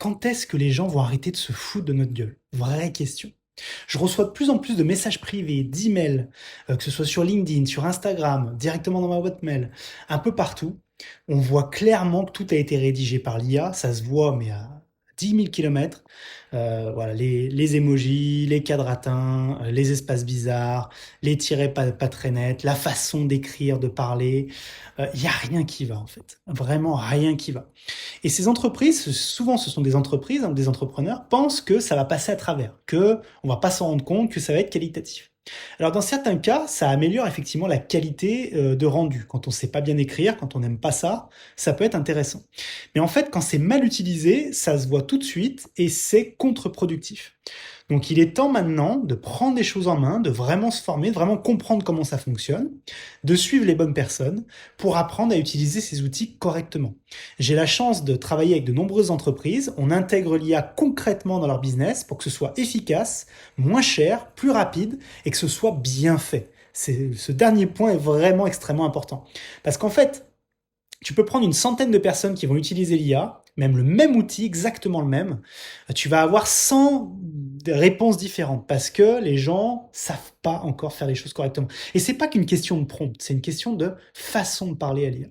Quand est-ce que les gens vont arrêter de se foutre de notre gueule? Vraie question. Je reçois de plus en plus de messages privés, d'emails, que ce soit sur LinkedIn, sur Instagram, directement dans ma boîte mail, un peu partout. On voit clairement que tout a été rédigé par l'IA, ça se voit, mais à 10 000 kilomètres. Voilà, les emojis, les quadratins, les espaces bizarres, les tirets pas très nets, la façon d'écrire, de parler. Il y a rien qui va en fait. Vraiment rien qui va. Et ces entreprises, souvent ce sont des entreprises, hein, des entrepreneurs, pensent que ça va passer à travers, que on va pas s'en rendre compte, que ça va être qualitatif. Alors dans certains cas, ça améliore effectivement la qualité de rendu. Quand on sait pas bien écrire, quand on n'aime pas ça peut être intéressant. Mais en fait, quand c'est mal utilisé, ça se voit tout de suite et c'est contre-productif. Donc il est temps maintenant de prendre les choses en main, de vraiment se former, de vraiment comprendre comment ça fonctionne, de suivre les bonnes personnes pour apprendre à utiliser ces outils correctement. J'ai la chance de travailler avec de nombreuses entreprises. On intègre l'IA concrètement dans leur business pour que ce soit efficace, moins cher, plus rapide et que ce soit bien fait. Ce dernier point est vraiment extrêmement important. Parce qu'en fait, tu peux prendre une centaine de personnes qui vont utiliser l'IA, même le même outil, exactement le même. Tu vas avoir 100 réponses différentes parce que les gens savent pas encore faire les choses correctement. Et c'est pas qu'une question de prompt, c'est une question de façon de parler à l'IA.